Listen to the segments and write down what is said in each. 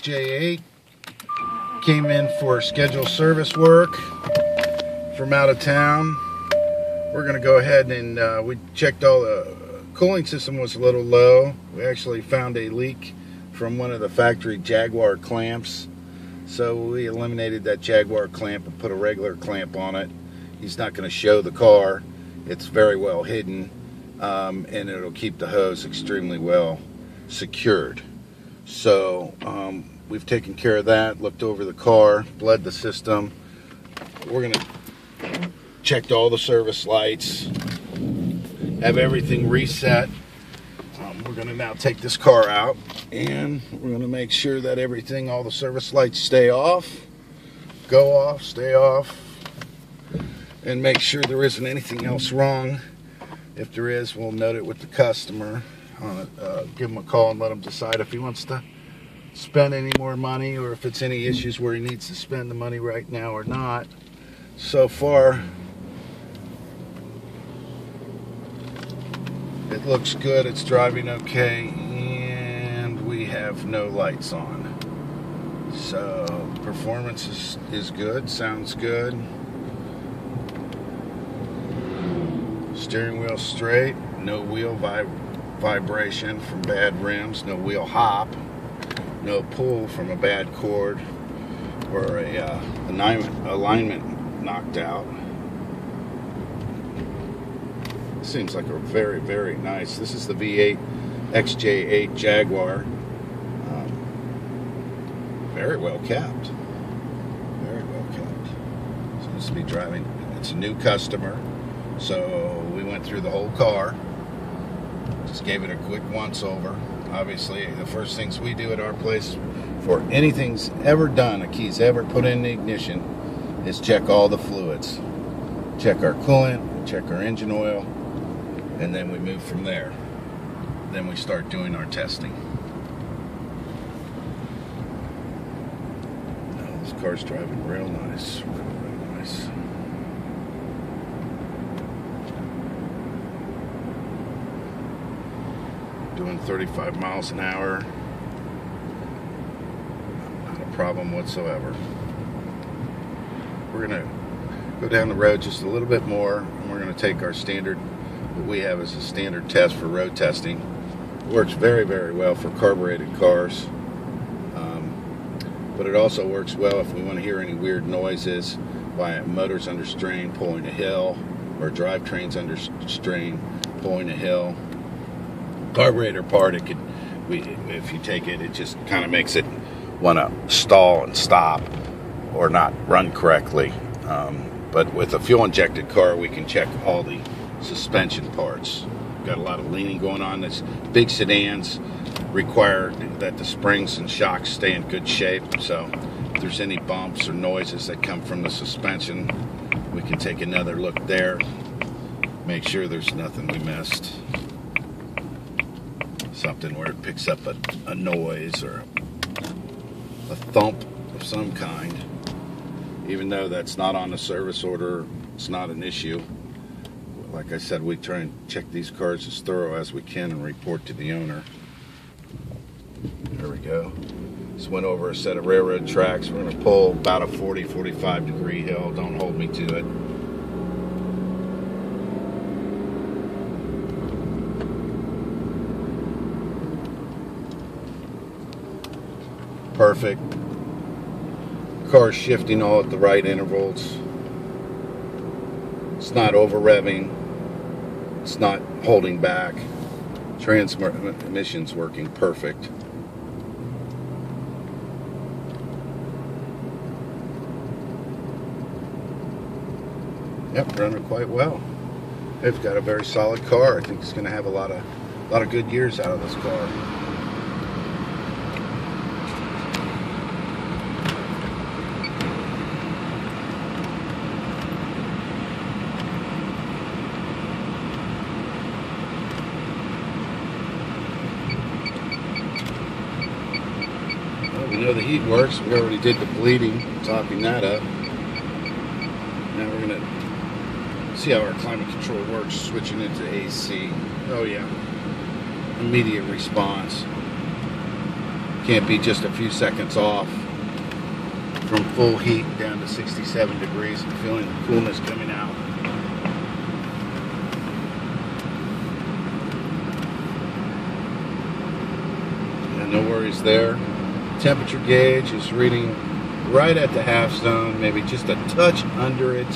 XJ8. Came in for scheduled service work from out of town. We're going to go ahead and we checked all the cooling system was a little low. We actually found a leak from one of the factory Jaguar clamps. So we eliminated that Jaguar clamp and put a regular clamp on it. He's not going to show the car. It's very well hidden, and it'll keep the hose extremely well secured. So we've taken care of that, looked over the car, bled the system. We're going to check all the service lights, have everything reset. We're going to now take this car out and we're going to make sure that everything, all the service lights stay off, go off, stay off, and make sure there isn't anything else wrong. If there is, we'll note it with the customer. Give him a call and let him decide if he wants to spend any more money or if it's any issues where he needs to spend the money right now or not. So far, it looks good, it's driving okay, and we have no lights on. So performance is good, sounds good. Steering wheel straight, no wheel vibration from bad rims, no wheel hop, no pull from a bad cord or a alignment knocked out. Seems like a very, very nice. This is the V8 XJ8 Jaguar. Very well kept. Very well kept. Seems to be driving. It's a new customer, so we went through the whole car. Just gave it a quick once over. Obviously, the first things we do at our place for anything's ever done, a key's ever put in the ignition, is check all the fluids. Check our coolant, check our engine oil, and then we move from there. Then we start doing our testing. Now, this car's driving real nice, real nice. Doing 35 miles an hour. Not a problem whatsoever. We're gonna go down the road just a little bit more, and we're gonna take our standard, what we have as a standard test for road testing. It works very, very well for carbureted cars, but it also works well if we want to hear any weird noises by motors under strain pulling a hill, or drivetrains under strain pulling a hill. Carburetor part, it could, if you take it, it just kind of makes it want to stall and stop or not run correctly. But with a fuel injected car, we can check all the suspension parts. Got a lot of leaning going on. This big sedans require that the springs and shocks stay in good shape. So if there's any bumps or noises that come from the suspension, we can take another look there, make sure there's nothing we missed. Something where it picks up a noise or a thump of some kind. Even though that's not on the service order, it's not an issue. Like I said, we try and check these cars as thorough as we can and report to the owner. There we go. Just went over a set of railroad tracks. We're going to pull about a 40-45 degree hill. Don't hold me to it. Perfect. Car's shifting all at the right intervals. It's not over revving. It's not holding back. Transmission's working perfect. Yep, running quite well. They've got a very solid car. I think it's going to have a lot of good years out of this car. We know the heat works. We already did the bleeding, topping that up. Now we're going to see how our climate control works, switching into AC. Oh yeah, immediate response. Can't be just a few seconds off from full heat down to 67 degrees and feeling the coolness coming out. And no worries there. Temperature gauge is reading right at the half zone, maybe just a touch under it.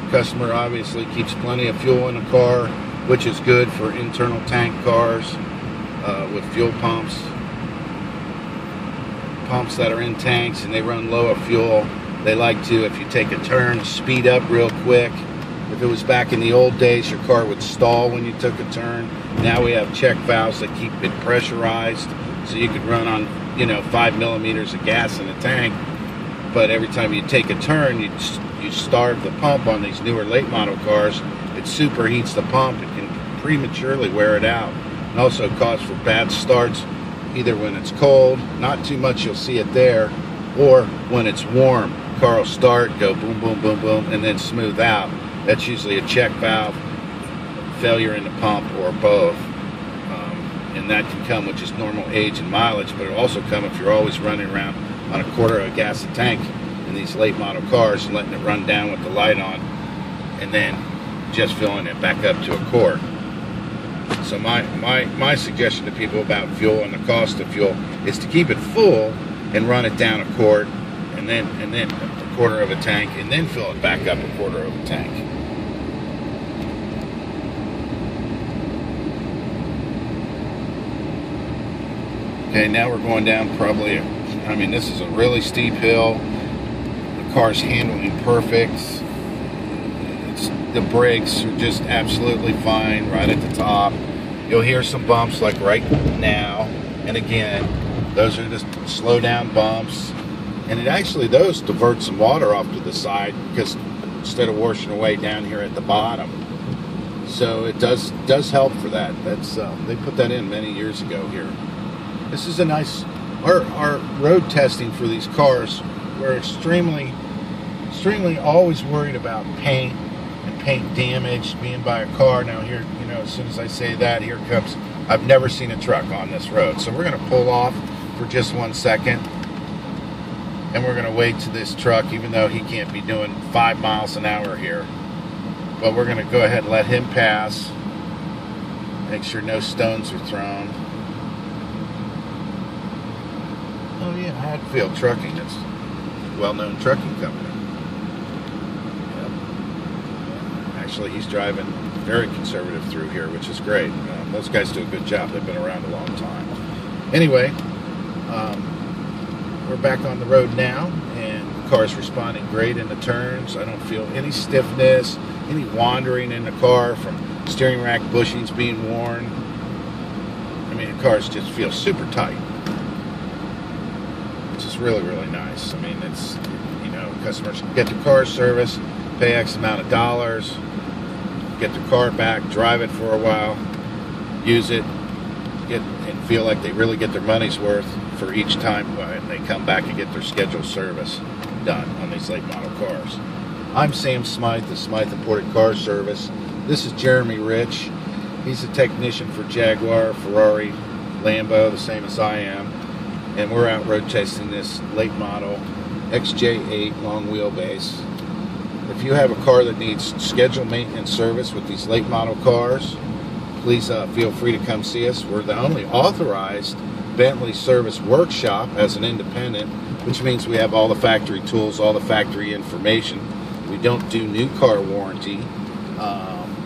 Customer obviously keeps plenty of fuel in the car, which is good for internal tank cars with fuel pumps that are in tanks and they run low of fuel. They like to, if you take a turn, speed up real quick. If it was back in the old days, your car would stall when you took a turn. Now we have check valves that keep it pressurized, so you could run on, 5 millimeters of gas in the tank. But every time you take a turn, you starve the pump on these newer late model cars. It superheats the pump. It can prematurely wear it out, and also cause for bad starts, either when it's cold, not too much you'll see it there, or when it's warm. Car will start, go boom, boom, boom, boom, and then smooth out. That's usually a check valve, failure in the pump, or both. And that can come with just normal age and mileage, but it'll also come if you're always running around on a quarter of a gas a tank in these late model cars and letting it run down with the light on and then just filling it back up to a quart. So my suggestion to people about fuel and the cost of fuel is to keep it full and run it down a quart and then a quarter of a tank and then fill it back up a quarter of a tank. Okay, now we're going down probably, this is a really steep hill. The car's handling perfect. The brakes are just absolutely fine right at the top. You'll hear some bumps like right now. And again, those are just slow down bumps. And those divert some water off to the side because instead of washing away down here at the bottom. So it does help for that. That's they put that in many years ago here. This is a nice, our road testing for these cars, we're extremely always worried about paint and paint damage being by a car. Now here, as soon as I say that, here comes, I've never seen a truck on this road. So we're going to pull off for just 1 second. And we're going to wait to this truck, even though he can't be doing 5 miles an hour here. But we're going to go ahead and let him pass. Make sure no stones are thrown. Oh yeah, Hadfield Trucking. It's a well-known trucking company. Yep. Actually, he's driving very conservative through here, which is great. Those guys do a good job. They've been around a long time. Anyway, we're back on the road now, and the car's responding great in the turns. I don't feel any stiffness, any wandering in the car from steering rack bushings being worn. The cars just feel super tight. It's really, really nice. It's, customers get the car serviced, pay X amount of dollars, get their car back, drive it for a while, use it, and feel like they really get their money's worth for each time when they come back and get their scheduled service done on these late model cars. I'm Sam Smyth, the Smyth Imported Car Service. This is Jeremy Rich. He's a technician for Jaguar, Ferrari, Lambo, the same as I am. And we're out road testing this late model XJ8 long wheelbase. If you have a car that needs scheduled maintenance service with these late model cars, please feel free to come see us. We're the only authorized Bentley service workshop as an independent, which means we have all the factory tools, all the factory information. We don't do new car warranty,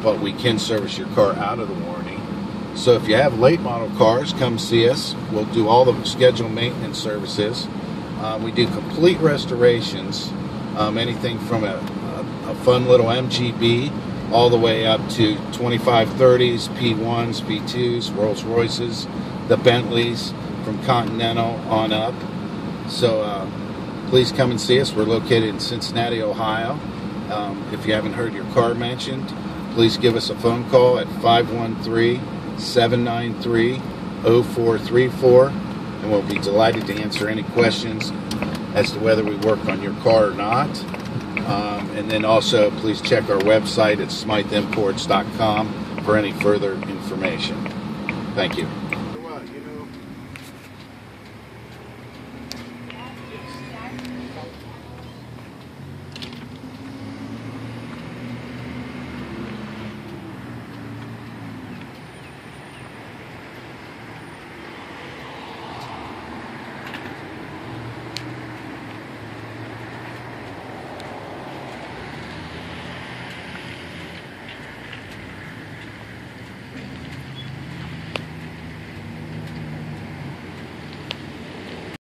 but we can service your car out of the warranty. So if you have late model cars, come see us. We'll do all the scheduled maintenance services. We do complete restorations, anything from a fun little MGB all the way up to 2530s, P1s, P2s, Rolls-Royces, the Bentleys from Continental on up. So please come and see us. We're located in Cincinnati, Ohio. If you haven't heard your car mentioned, please give us a phone call at 513-793-0434, and we'll be delighted to answer any questions as to whether we work on your car or not. And then also please check our website at smythimports.com for any further information. Thank you.